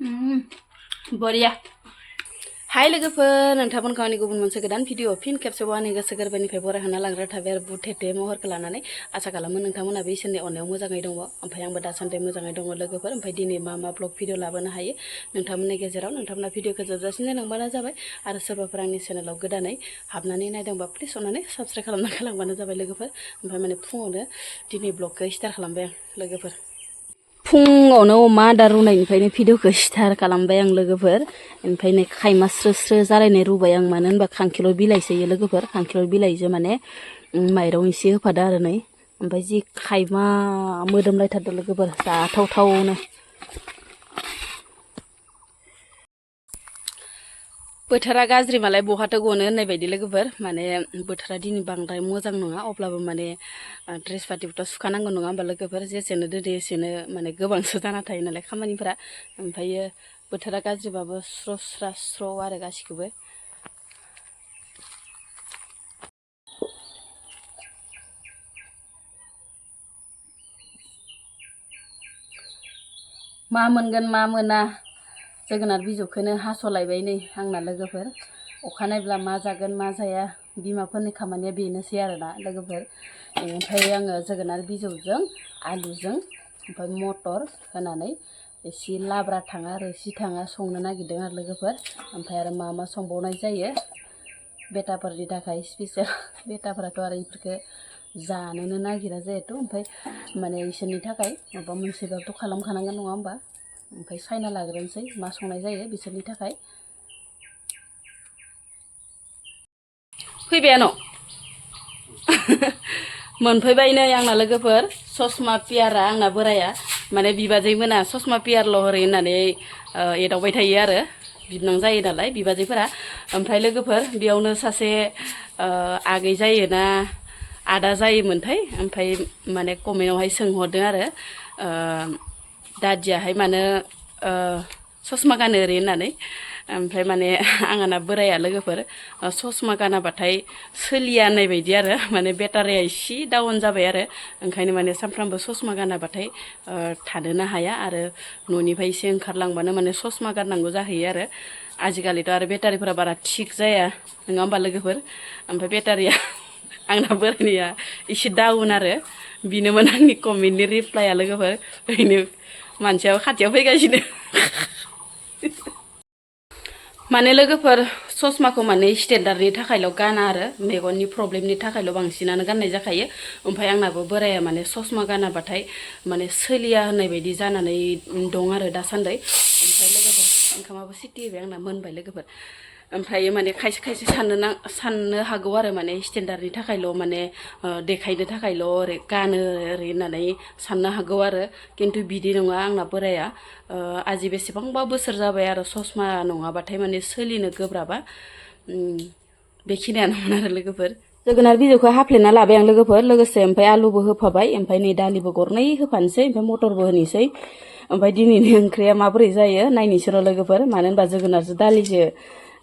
बरिया हाय लोगोफोर नोंथांमोन गावनि गुबुन मोनसे गोदान भिडिअ फिन खेबसेबाव आंनि गोसो गोरबोनिफ्राय बरायहोना लाग्रा थाबाय आरो बुथेथे महरखौ लानानै आसा खालामो नोंथांमोना बे इसोरनि अननायाव मोजाङै दङ ओमफ्राय आंबो दासान्दि मोजाङै दङ लोगोफोर ओमफ्राय दिनै मा ब्लग भिडिअ लाबोनो हायो नोंथांमोननि गेजेराव नोंथांमोना भिडिअखौ जोबजासिम नायलांबानो जाबाय आरो सोरबाफोर आंनि चेनेलाव गोदानै हाबनानै नायदोंबा प्लिज अननानै साबस्क्राइब खालामना होलांबानो जाबाय लोगोफोर ओमफ्राय माने फुङावनो दिनै ब्लगखौ स्टार्ट खालामबाय आं लोगोफोर फुङावनो अमा आदार रुनायनिफ्रायनो भिडिअखौ स्टार्ट खालामबाय आं लोगोफोर ओमफ्राय नै खायमा स्रो स्रो जालायनाय रुबाय आं मानो होनबा खांखिलर बिलाइसो होयो लोगोफोर खांखिलर बिलाइजों माने माइरं एसे होफादो आरो नै ओमफ्राय जि खायमा मोदोमलायथारदो लोगोफोर जाथावथावनो बोथोरा गाज्रि मालाय बहाथो गनो होननाय बायदि लोगोफोर माने बोथोरा दिनै बांद्राय मोजां नङा अब्लाबो माने ड्रेस पातिफोरथ' सुखानांगौ नङा होमबा लोगोफोर जेसेनो दोदो एसेनो माने गोबांसो जाना थायो नालाय खामानिफोरा ओमफ्रायो बोथोरा गाज्रिबाबो स्र' स्रा स्र' आरो गासिखौबो मा मोनगोन मा मोना जोगोनार बिजौखौनो हास'लायबाय नै आंना लोगोफोर अखानायब्ला मा जागोन मा जाया बिमाफोरनि खामानिया बेनोसै आरोना लोगोफोर ओमफ्राय आङो जोगोनार बिजौजों आलुजों ओमफ्राय मटर होनानै एसे लाब्रा थाङा रोसि थाङा संनो नागिरदों आरो लोगोफोर ओमफ्राय आरो मा संबावनाय जायो बेटाफोरनि थाखाय स्पेसियेल बेटाफोराथ' आरो बेफोरखौ जानोनो नागिरा जिहेथु ओमफ्राय माने इसोरनि थाखाय माबा मोनसेबाबोथ' खालामखानांगोन नङा होमबा ओमफ्राय सायना लाग्रोनोसै मा संनाय जायो बिसोरनि थाखाय फैबायानो मोनफैबाय नै आंना लोगोफोर ससमा पियारा आंना बोराया माने बिबाजै मोना ससमा पियारल' ओरै होननानै एदावबाय थायो आरो बिबनां जायो नालाय बिबाजैफोरा ओमफ्राय लोगोफोर बेयावनो सासे आगै जायोना आदा जायोमोनथाय ओमफ्राय माने कमेन्टआवहाय सोंहरदों आरो दादियाहाय मानो ससमा गानो ओरै होननानै ओमफ्राय माने आंहाना बोराया लोगोफोर ससमा गानाबाथाय सोलिया होननाय बायदि आरो माने बेटारिया एसे डाउन जाबाय आरो ओंखायनो माने सानफ्रामबो ससमा गानाबाथाय थानोनो हाया आरो न'निफ्राय एसे ओंखारलांबानो माने ससमा गाननांगौ जाहैयो आरो आजिखालिथ' आरो बेटारिफोरा बारा थिग जाया नङा होमबा लोगोफोर ओमफ्राय बेटारिया आंना बोरायनिया एसे डाउन आरो बिनोमोन आंनि कमेन्टनि रिप्लाइआ लोगोफोर ओरैनो मानसियाबो खाथियाव फैगासिनो माने लोगोफोर ससमाखौ माने स्टेन्डार्डनि थाखायल' गाना आरो मेगननि प्रब्लेमनि थाखायल' बांसिनानो गाननाय जाखायो ओमफ्राय आंनाबो बोराया माने ससमा गानाबाथाय माने सोलिया होननाय बायदि जानानै दं आरो दासान्दि ओमफ्राय लोगोफोर ओंखामाबो सिटि होबाय आंना मोनबाय लोगोफोर ओमफ्राय माने खायसे साननो हागौ आरो माने स्टेन्डार्डनि थाखायल' माने देखायनो थाखायल' ओरै गानो ओरै होननानै साननो हागौ आरो खिन्थु बिदि नङा आंना बोराया आजि बेसेबांबा बोसोर जाबाय आरो ससमा नङाबाथाय माने सोलिनो गोब्राबा बेखिनियानोमोन आरो लोगोफोर जोगोनार बिजौखौ हाफ्लेना लाबाय आं लोगोफोर लोगोसे ओमफ्राय आलुबो होफाबाय ओमफ्राय नै दालिबो गरनै होफानोसै ओमफ्राय मटरबो होनोसै ओमफ्राय दिनैनि ओंख्रिया माबोरै जायो नायनोसै र' लोगोफोर मानो होनबा जोगोनारजों दालिजों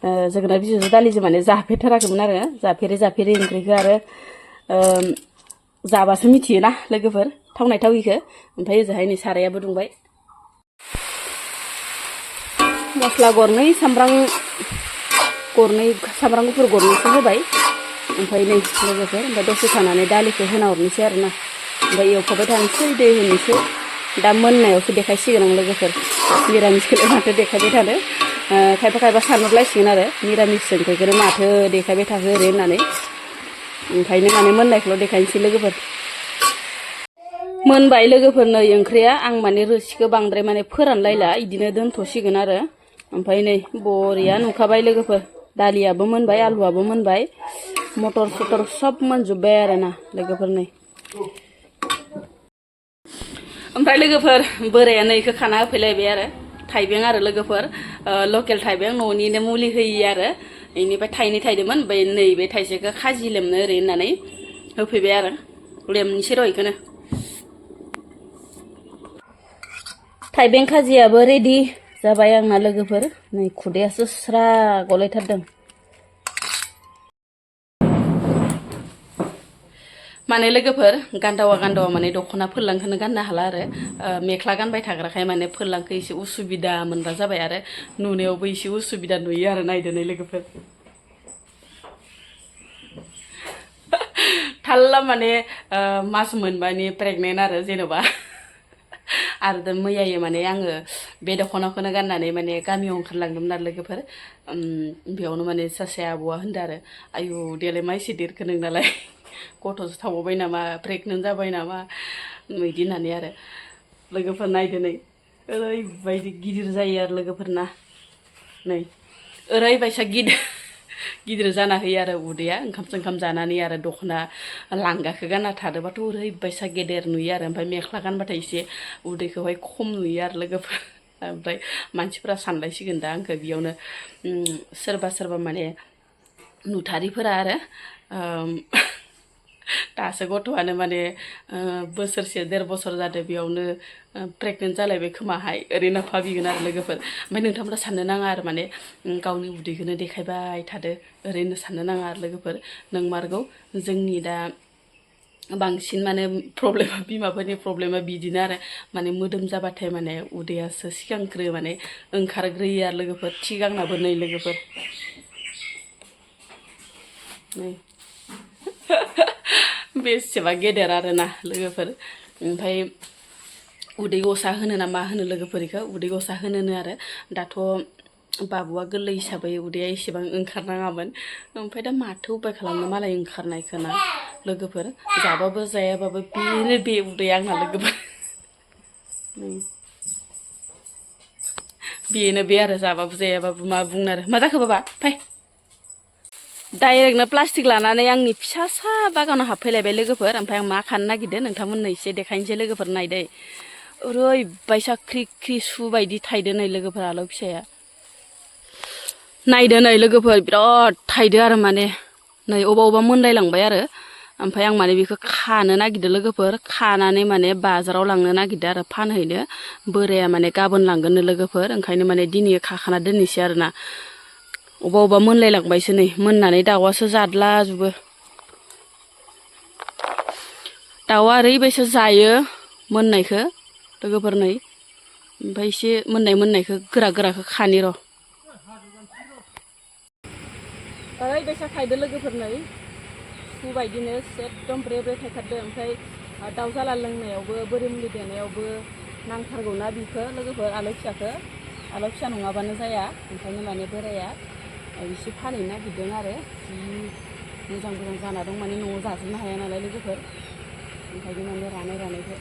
जोगोनार बिजौजों दालिजों माने जाफेरथाराखैमोन आरो जाफेरै ओंख्रिखौ आरो जाबासो मिथियोना लोगोफोर थावनाय थाविखौ ओमफ्राय ओजोंहाय नै सारायाबो दुंबाय मस्ला गरनै सामब्राम गुफुर गरनैसो होबाय ओमफ्राय नै लोगोफोर ओमफ्राय दसे थानानै दालिखौ होना हरनोसै आरोना ओमफ्राय एवफाबाय थानोसै दै होनोसै दा मोननायावसो देखायसिगोन आं लोगोफोर मिरामिसखौलाय माथो देखायबाय थानो खायफा सानहरलायसिगोन आरो मिरामिस ओंख्रिखौनो माथो देखायबाय थाखो ओरै होननानै ओंखायनो माने मोननायखौल' देखायनोसै लोगोफोर मोनबाय लोगोफोर नै ओंख्रिया आं माने रोसिखौ बांद्राय माने फोरानलायला इदिनो दोनथ'सिगोन आरो ओमफ्राय नै बरिया नुखाबाय लोगोफोर दालियाबो मोनबाय आलुआबो मोनबाय मटर सटर सब मोनजोब्बाय आरोना लोगोफोर नै ओमफ्राय लोगोफोर बोराया नैखौ खाना होफैलायबाय आरो थाइबें आरो लोगोफोर लकेल थाइबें न'निनो मुलि होयि आरो बेनिफ्राय थाइनै थाइदोंमोन ओमफ्राय नैबे थाइसेखौ खाजि लेमनो ओरै होननानै होफैबाय आरो लेमनोसै र' बेखौनो थाइबें खाजियाबो रेडि जाबाय आंना लोगोफोर नै खुदैयासो स्रा गलायथारदों माने लोगोफोर गान्दावा माने दख'ना फोरलांखौनो गाननो हाला आरो मेख्ला गानबाय थाग्राखाय माने फोरलांखौ एसे उसुबिदा मोनग्रा जाबाय आरो नुनायावबो एसे उसुबिदा नुयो आरो नायदोनै लोगोफोर थाल्ला माने मास मोनबानि प्रेगनेन्ट आरो जेन'बा आरो दा मैयायो माने आङो बे दख'नाखौनो गाननानै माने गामियाव ओंखारलांदोंमोन आरो लोगोफोर बेयावनो माने सासे आब'आ होनदों आरो आयु देलाय मा एसे देरखो नोंनालाय गथ'सो थाबावबाय नामा प्रेगनेन्ट जाबाय नामा बिदि होननानै आरो लोगोफोर नायदो नै ओरैबायदि गिदिर जायो आरो लोगोफोरना नै ओरैबायसा गिदिर जाना होयो आरो उदैया ओंखाम जानानै आरो दख'ना लांगाखौ गानना थादोबाथ' ओरैबायसा गेदेर नुयो आरो ओमफ्राय मेख्ला गानबाथाय एसे उदैखौहाय खम नुयो आरो लोगोफोर ओमफ्राय मानसिफोरा सानलायसिगोन दा आंखौ बेयावनो सोरबा माने नुथारिफोरा आरो दासो गथ'आनो माने बोसोरसे 1.5 बोसोर जादों बेयावनो प्रेगनेन्ट जालायबाय खोमाहाय ओरैनो भाबिगोन आरो लोगोफोर ओमफ्राय नोंथांमोना साननो नाङा आरो माने गावनि उदैखौनो देखायबाय थादो ओरैनो साननो नाङा आरो लोगोफोर नोंमारगौ जोंनि दा बांसिन माने प्रब्लेमा बिमाफोरनि प्रब्लेमा बिदिनो आरो माने मोदोम जाबाथाय माने उदैयासो सिगांग्रो माने ओंखारग्रोयो आरो लोगोफोर थिगांनाबो नै लोगोफोर नै बेसेबा गेदेर आरोना लोगोफोर ओमफ्राय उदै गसा होनो ना मा होनो लोगोफोर बेखौ उदै गसा होनोनो आरो दाथ' बाबुआ गोरलै हिसाबै उदैया एसेबां ओंखारनाङामोन ओमफ्राय दा माथो उपाय खालामनो मालाय ओंखारनायखौना लोगोफोर जाबाबो जायाबाबो बेनो बे उदैया आंना लोगोफोर बेनो बे आरो जाबाबो जायाबाबो मा बुंनो आरो मा जाखो बाबा फाय डाइरेक्टनो प्लास्टिक लानानै आंनि फिसासा बागानाव हाबफैलायबाय लोगोफोर ओमफ्राय आं मा खानो नागिरदों नोंथांमोननो एसे देखायनोसै लोगोफोर नायदै ओरैबायसा ख्रि ख्रि सु बायदि थायदो नै लोगोफोर आलौ फिसाया नायदो नै लोगोफोर बिराद थायदो आरो माने नै अबा मोनलायलांबाय आरो ओमफ्राय आं माने बेखौ खानो नागिरदों लोगोफोर खानानै माने बाजाराव लांनो नागिरदों आरो फानहैनो बोराया माने गाबोन लांगोननो लोगोफोर ओंखायनो माने दिनै खाखाना दोननोसै आरोना अबा मोनलायलांबायसो नै मोननानै दाउआसो जादलाजोबो दाउआ ओरैबायसा जायो मोननायखौ लोगोफोर नै ओमफ्राय एसे मोननायखौ गोराखौ खानि र' ओरैबायसा थायदो लोगोफोर नै सु बायदिनो एकदम ब्रे थायथारदो ओमफ्राय दाउ जाला लोंनायावबो बोरै मुलि देनायावबो नांथारगौना बिखौ लोगोफोर आलौ फिसा नङाबानो जाया ओंखायनो माने बोराया एसे फानहैनो नागिरदों आरो जि मोजां जाना दं माने न'आव जाजोबनो हाया नालाय लोगोफोर ओंखायनो माने रानायखौ